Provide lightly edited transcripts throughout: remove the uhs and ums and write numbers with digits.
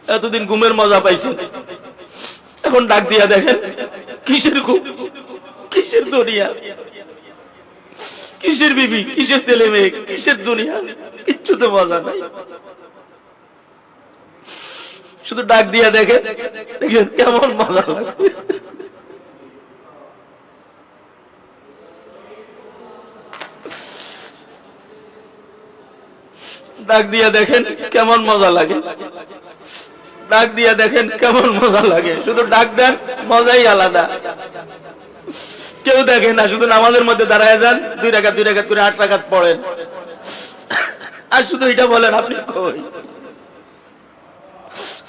এতদিন ঘুমের মজা পাইছেন, এখন ডাক দিয়া দেখেন কিসের ঘুম, কিসের দুনিয়া, কিসের বিবি, কিসের ছেলে মেয়ে, কিসের দুনিয়া, কিচ্ছু তো মজা নাই। শুধু ডাক দিয়া দেখেন, দেখেন কেমন মজা লাগে। ডাক দিয়া দেখেন কেমন মজা লাগে, ডাক দিয়া দেখেন কেমন মজা লাগে। শুধু ডাক দেন, মজাই আলাদা। কেউ দেখে না, শুধু নামাজের মধ্যে দাঁড়ায় যান, 2 রাকাত 2 রাকাত করে 8 রাকাত পড়েন, আর শুধু এটা বলেন আপনি কই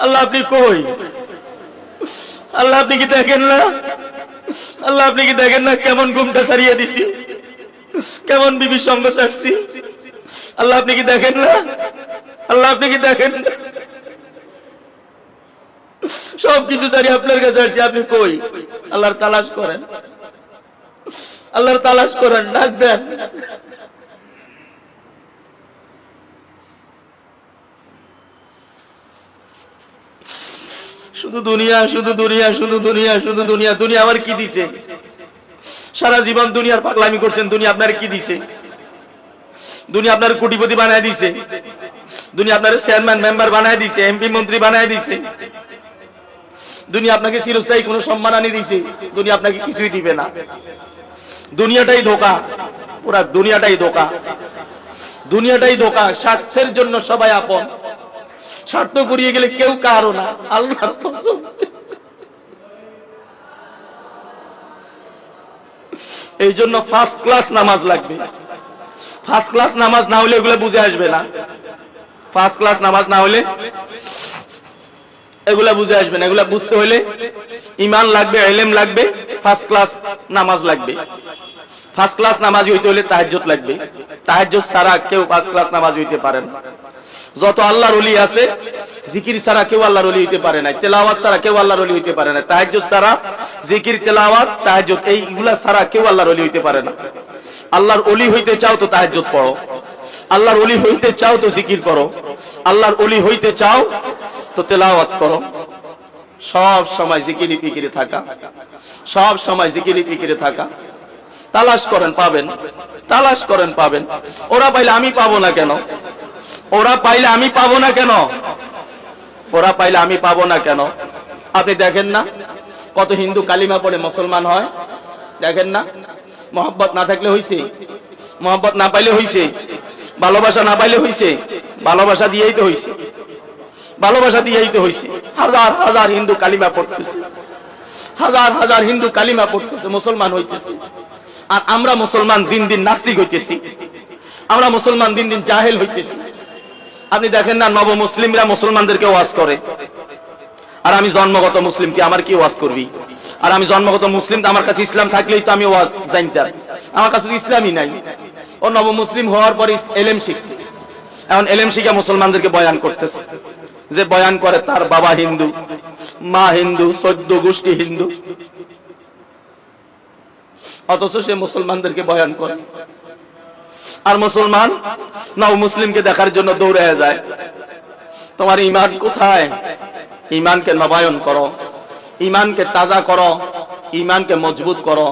আল্লাহ, আপনি কই আল্লাহ, আপনি কি দেখেন না আল্লাহ, আপনি কি দেখেন না কেমন ঘুমটা ছাড়িয়ে দিছি, কেমন বিবির সঙ্গ ছাড়ছি আল্লাহ, আপনি কি দেখেন না আল্লাহ, আপনি কি দেখেন না? সবকিছু জানি আপনার কাছে আসছি, আপনি কই? আল্লাহর তালাশ করেন, আল্লাহর তালাশ করেন, ডাক দেন। শুধু দুনিয়া, শুধু দুনিয়া, শুধু দুনিয়া, শুধু দুনিয়া। দুনিয়া আমার কি দিছে? সারা জীবন দুনিয়ার পাগলামি করছেন, দুনিয়া আপনার কি দিছে? দুনিয়া আপনার কোটিপতি বানায় দিছে, দুনিয়া আপনার চেয়ারম্যান মেম্বার বানায় দিছে, এমপি মন্ত্রী বানায় দিছে, দুনিয়া আপনাকে চিরস্থায়ী কোনো সম্মান আনি দিছে, দুনিয়া আপনাকে কিছুই দিবে না। দুনিয়াটাই ধোঁকা, পুরা দুনিয়াটাই ধোঁকা, দুনিয়াটাই ধোঁকা। স্বার্থের জন্য সবাই আপন, স্বার্থ করিয়ে গেলে কেউ কারো না। আল্লাহর কসম, এই জন্য ফার্স্ট ক্লাস নামাজ লাগবে। ফার্স্ট ক্লাস নামাজ না হলে এগুলো বুঝে আসবে না। ফার্স্ট ক্লাস নামাজ না হলে এগুলা বুঝে আসবে না। এগুলা বুঝতে হলে ঈমান লাগবে, ইলম লাগবে, ফার্স্ট ক্লাস নামাজ লাগবে। ফার্স্ট ক্লাস নামাজ হইতে হলে তাহাজ্জুদ লাগবে। তাহাজ্জুদ ছাড়া কেউ ফার্স্ট ক্লাস নামাজ হইতে পারে না। যত আল্লাহর ওলি আছে, জিকির ছাড়া কেউ আল্লাহর ওলি হইতে পারে না, তেলাওয়াত ছাড়া কেউ আল্লাহর ওলি হইতে পারে না, তাহাজ্জুদ ছাড়া, জিকির, তেলাওয়াত, তাহাজ্জুদ এইগুলা ছাড়া কেউ আল্লাহর ওলি হইতে পারে না। আল্লাহর ওলি হইতে চাও তো তাহাজ্জুদ পড়ো, আল্লাহর ওলি হইতে চাও তো জিকির করো, আল্লাহর ওলি হইতে চাও তো তেলাওয়াত করো। সব সময় জিকিরি ফিকিরে থাকা, সব সময় জিকিরি ফিকিরে থাকা। তালাশ করেন পাবেন, তালাশ করেন পাবেন। ওরা পাইলে আমি পাবো না কেন? ওরা পাইলে আমি পাবো না কেন? ওরা পাইলে আমি পাবো না কেন? আপনি দেখেন না কত হিন্দু কালিমা পড়ে মুসলমান হয়? দেখেন না? মহব্বত না থাকলে হইছে, মহব্বত না পাইলে হইছে, ভালোবাসা না পাইলে হইছে, ভালোবাসা দিয়েই তো হইছে, ভালোবাসা দিয়েই তো হইছে। হাজার হাজার হিন্দু কালিমা পড়তেছে, হাজার হাজার হিন্দু কালিমা পড়তেছে, মুসলমান হইতেছে। আর আমরা মুসলমান দিন দিন নাস্তিক হইতেছি, আমরা মুসলমান দিন দিন জাহেল হইতেছি। আপনি দেখেন না নব মুসলিমরা মুসলমানদেরকে ওয়াজ করে, আর আমি জন্মগত মুসলিম, কি আমার কি ওয়াজ করবি? আর আমি জন্মগত মুসলিম, আমার কাছে ইসলাম থাকলেই তো আমি ওয়াজ জানতাম, আমার কাছে তো ইসলামই নাই। ও নব মুসলিম হওয়ার পরে এলেম শিখছে, এখন এলেম শিখে মুসলমানদেরকে বয়ান করতেছে। যে বয়ান করে তার বাবা হিন্দু, মা হিন্দু, 14 গোষ্ঠী হিন্দু, অথচ সে মুসলমানদেরকে বয়ান করে। আর মুসলমান নব মুসলিমকে দেখার জন্য দৌড়ে যায়। তোমার ঈমান কোথায়? ঈমানকে নবায়ন করো, ঈমানকে তাজা করো, ঈমানকে মজবুত করো,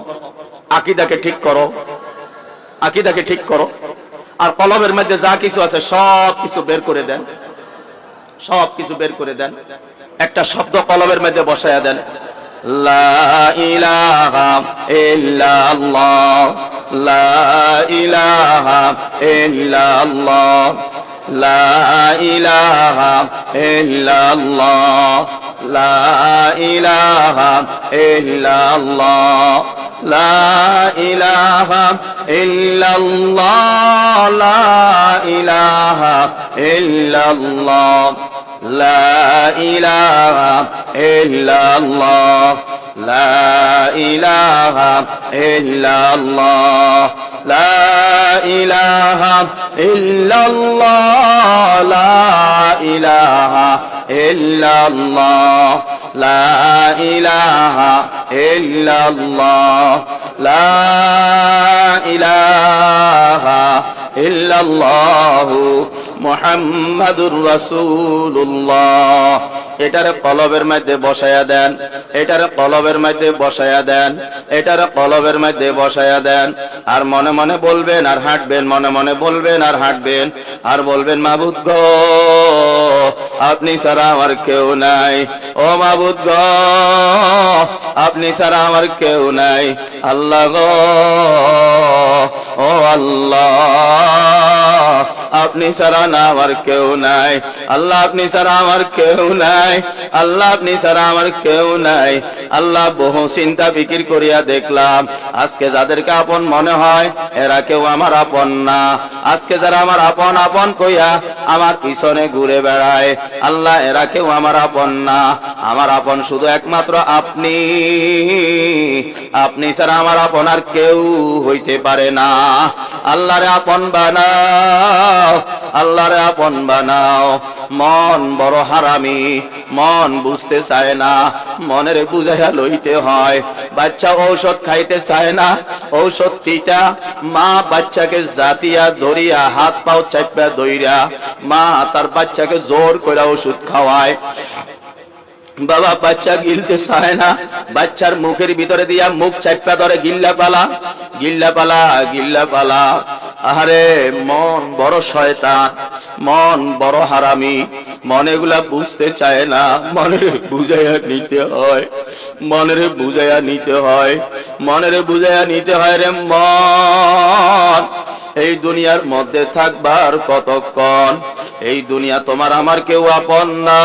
আকীদাকে ঠিক করো, আকীদাকে ঠিক করো। আর কলবের মধ্যে যা কিছু আছে সব কিছু বের করে দেন, সব কিছু বের করে দেন। একটা শব্দ কলবের মধ্যে বসায়া দেন, লা ইলাহা ইল্লাল্লাহ, লা ইলাহা ইল্লাল্লাহ, লা ইলাহা ইল্লাল্লাহ, লা ইলাহা ইল্লাল্লাহ, লা ইলাহা ইল্লাল্লাহ, লা ইলাহা ইল্লাল্লাহ, লা ইলাহা ইল্লাল্লাহ, লা ইলাহা ইল্লাল্লাহ, লা ইলাহা ইল্লাল্লাহ, লা ইলাহা ইল্লাল্লাহ, লা ইলাহা ইল্লাল্লাহ, লা ইলাহা ইল্লাল্লাহু মুহাম্মাদুর রাসূলুল্লাহ। এটারে কলবের মধ্যে বসায়া দেন, এটারে কলবের মধ্যে বসায়া দেন, এটারে কলবের মধ্যে বসায়া দেন। আর মনে মনে বলবেন আর হাঁটবেন, মনে মনে বলবেন আর হাঁটবেন, আর বলবেন মাবুদ গো আপনি ছাড়া আমার কেউ নাই, ও মাবুদ গো আপনি ছাড়া আমার কেউ নাই, আল্লাহ গো ও আল্লাহ আপনি ছাড়া না আমার কেউ নাই, আল্লাহ আপনি ছাড়া আমার কেউ নাই, আল্লাহ আপনি ছাড়া আমার কেউ নাই। আল্লাহ বহু চিন্তা ফিকির করিয়া দেখলাম, আজকে যাদেরকে আপন মনে হয় এরা কেউ আমার আপন না। আজকে যারা আমার আপন আপন কইয়া আমার পিছনে ঘুরে বেড়ায়, আল্লাহ এরা কেউ আমার আপন না। আমার আপন শুধু একমাত্র আপনি, আপনি ছাড়া আমার আপন আর কেউ হইতে পারে না। আল্লাহরে আপন বানাও, আল্লাহরে আপন বানাও। মন বড় হারামি, মন বুঝতে চায় না, মনের বুঝাইয়া লইতে হয়। বাচ্চা ঔষধ খাইতে চায় না, ঔষধ তিতা, মা বাচ্চাকে জাতিয়া ধরিয়া হাত পাও চাপা ধইরা মা তার বাচ্চাকে জোর করে ওষুধ খাওয়ায়। বাবা বাচ্চা গিলতে চায় না, বাচ্চার মুখের ভিতরে দিয়া মুখ চাপা ধরে গিল্লা পালা, গিল্লা পালা, গিল্লা পালা। আরে মন বড় শয়তান, মন বড় হারামি, মনে গুলা বুঝতে চায় না। মনের বুঝাইয়া নিতে হয়, মনের বুঝাইয়া নিতে হয়, মনের বুঝাইয়া নিতে হয়। রে মন, এই দুনিয়ার মধ্যে থাকবার কতক্ষণ? এই দুনিয়া তোমার আমার কেউ আপন না।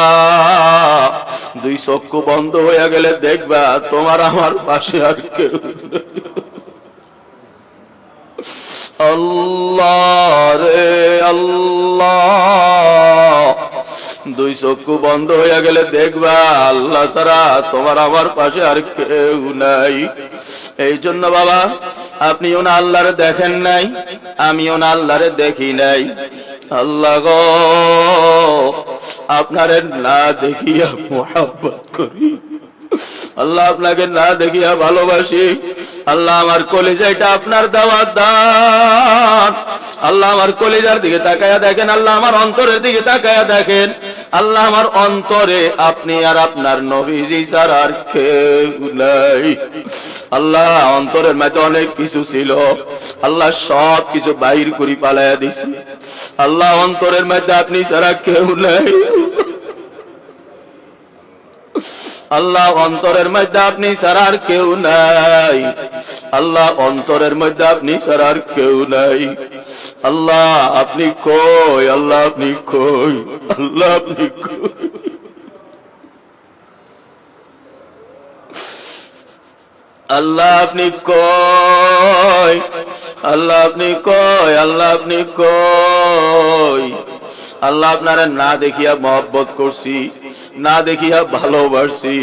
দুই চক্ষু বন্ধ হইয়া গেলে দেখবা তোমার আমার পাশে আর কেউ নেই। আল্লাহ রে আল্লাহ, দুই চক্ষু বন্ধ হইয়া গেলে দেখবা আল্লাহ ছাড়া তোমার আমার পাশে আর কেউ নাই। এই জন্য বাবা আপনিও না আল্লাহরে দেখেন নাই, আমিও না আল্লাহরে দেখি নাই। আল্লাহ গো আপনারে না দেখিয়া মোহাব্বত করি, আল্লাহ আপনাকে না দেখিয়া ভালোবাসি। আল্লাহ আমার কলিজাটা আপনার দেওয়া দান। আল্লাহ আমার কলিজার দিকে তাকায়া দেখেন, আল্লাহ আমার অন্তরের দিকে তাকায়া দেখেন। আল্লাহ আমার অন্তরে আপনি আর আপনার নবীজি ছাড়া আর কেউ নাই। আল্লাহ অন্তরের মধ্যে অনেক কিছু ছিল, আল্লাহ সব কিছু বাইর করি পালাইয়া দিছি। আল্লাহ অন্তরের মধ্যে আপনি ছাড়া কেউ নাই। আল্লাহ অন্তরের মধ্যে আপনি ছাড়া আর কেউ নাই। আল্লাহ অন্তরের মধ্যে আপনি ছাড়া আর কেউ নাই। আল্লাহ আপনি কই, আল্লাহ আপনি কই, আল্লাহ আপনি কই। আল্লাহ আপনি কই, আল্লাহ আপনি কই, আল্লাহ আপনি কই। আল্লাহ আপনারা না দেখিয়া মহব্বত করছি, না দেখিয়া ভালোবাসি।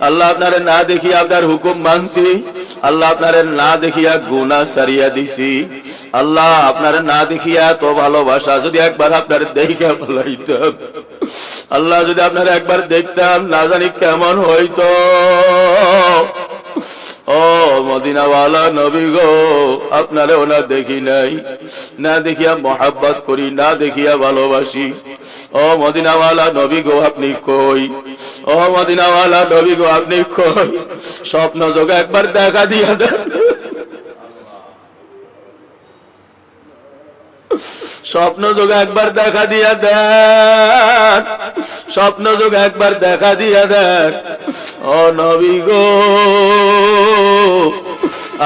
আল্লাহ আপনারা না দেখিয়া আপনার হুকুম মানছি। আল্লাহ আপনারা না দেখিয়া গুনাহ সারিয়া দিছি। আল্লাহ আপনারা না দেখিয়া তো ভালোবাসা যদি একবার আপনার দেখিয়া ভালাইতাম, আল্লাহ যদি আপনারা একবার দেখতাম না জানি কেমন হইতো। ও মদিনাওয়ালা নবী গো, আপনারে ওনা দেখি নাই, না দেখিয়া মোহাব্বত করি, না দেখিয়া ভালোবাসি। ও মদিনাওয়ালা নবী গো আপনি কই, ও মদিনাওয়ালা নবী গো আপনি কই। স্বপ্ন যোগে একবার দেখা দিয়া দেন, স্বপ্ন যোগে একবার দেখা দিয়া দেন, স্বপ্ন যোগে একবার দেখা দিয়া দেন। ও নবী গো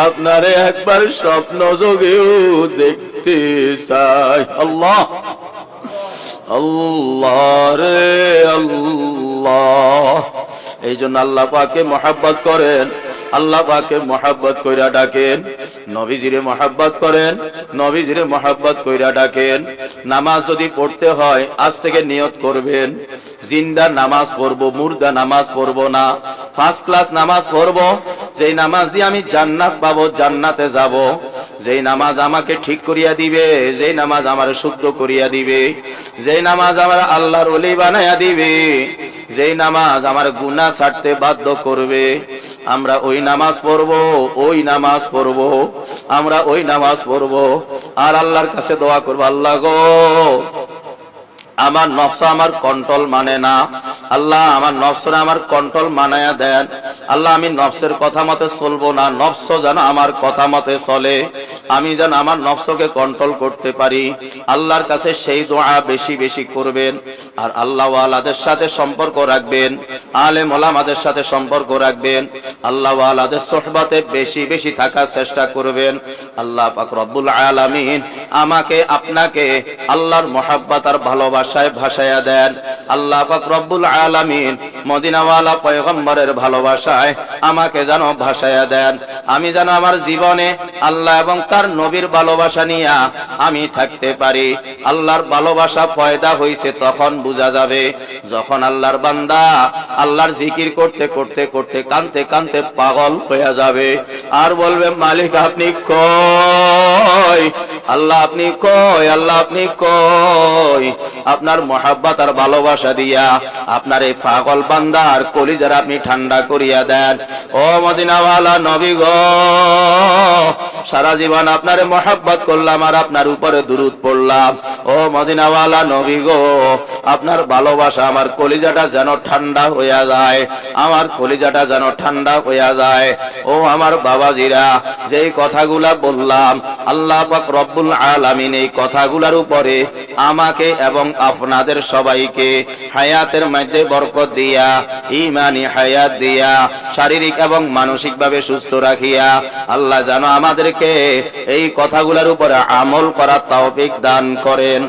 আপনারে একবার স্বপ্ন যোগেও দেখতে চাই। আল্লাহ আল্লাহ রে আল্লাহ। এই জন্য আল্লাহ পাকে মহব্বত করেন, আল্লাহ পাকে মহব্বত কইরা ডাকেন। নবীজিরে মহব্বত করেন, নবীজিরে মহব্বত কইরা ডাকেন। নামাজ যদি পড়তে হয় আজ থেকে নিয়ত করবেন, জিন্দা নামাজ পড়বো, মুর্দা নামাজ পড়বো না। ফার্স্ট ক্লাস নামাজ পড়বো, যেই নামাজ দিয়ে আমি জান্নাত পাবো, জান্নাতে যাব। যেই নামাজ আমাকে ঠিক করিয়া দিবে, যেই নামাজ আমার শুদ্ধ করিয়া দিবে, যেই নামাজ আমার আল্লাহর ওলি বানাইয়া দিবে, যেই নামাজ আমার গুনাহ ছাড়তে বাধ্য করবে, আমরা ওই নামাজ পড়বো, ওই নামাজ পড়বো, আমরা ওই নামাজ পড়বো। আর আল্লাহর কাছে দোয়া করবো, আল্লাহ গো আমার নফস আমার কন্ট্রোল মানে না। আল্লাহ আমার নফসরা আমার কন্ট্রোল মানায়া দেন। আল্লাহ আমি নফসের কথা মতে চলবো না, নফস যেন আমার কথা মতে চলে, আমি যেন আমার নফসকে কন্ট্রোল করতে পারি। আল্লাহর কাছে সেই দোয়া বেশি বেশি করবেন। আর আল্লাহ ওয়ালাদের সাথে সম্পর্ক রাখবেন, আলেম ওলামাদের সাথে সম্পর্ক রাখবেন, আল্লাহ ওয়ালাদের সোহবতে বেশি বেশি থাকার চেষ্টা করবেন। আল্লাহ পাক রব্বুল আলামিন আমাকে আপনাকে আল্লাহর মহাব্বত আর ভালোবাসায় ভাসায়া দেন। আল্লাহ পাক রব্বুল আলামিন মদিনাওয়ালা পয়গম্বরের ভালোবাসায় আমাকে যেন ভাসায়া দেন। আমি যেন আমার জীবনে আল্লাহ এবং তার নবীর ভালোবাসা নিয়ে আমি থাকতে পারি। আল্লাহর ভালোবাসা পয়দা হইছে তখন বোঝা যাবে, যখন আল্লাহর বান্দা আল্লাহর জিকির করতে করতে করতে কানতে কানতে পাগল হয়ে যাবে আর বলবে মালিক আপনি কই, আল্লাহ আপনি কই, আল্লাহ আপনি কই। আপনার মহাব্বত আর ভালোবাসা দিয়া আপনার এই পাগল বান্দার কলিজার আপনি ঠান্ডা করিয়া দেন। ও মদিনাওয়ালা নবী গো, সারা জীবন আপনার মহাব্বত করলাম আর আপনার উপরে দুরূদ পড়লাম। ও মদিনাওয়ালা নবী গো, আপনার ভালোবাসা আমার কলিজাটা যেন ঠান্ডা হইয়া যায়, আমার কলিজাটা যেন ঠান্ডা হইয়া যায়। ও আমার বাবাজিরা, যেই কথাগুলা বললাম আল্লাহ পাক রব্বুল আলামিন এই কথাগুলার উপরে আমাকে এবং আপনাদের সবাইকে হায়াতের মধ্যে বরকত দিয়া, ঈমানি হায়াত দিয়া, শারীরিক এবং মানসিক ভাবে সুস্থ রাখিয়া আল্লাহ যেন আমাদেরকে এই কথাগুলোর উপরে আমল করার তৌফিক দান করেন।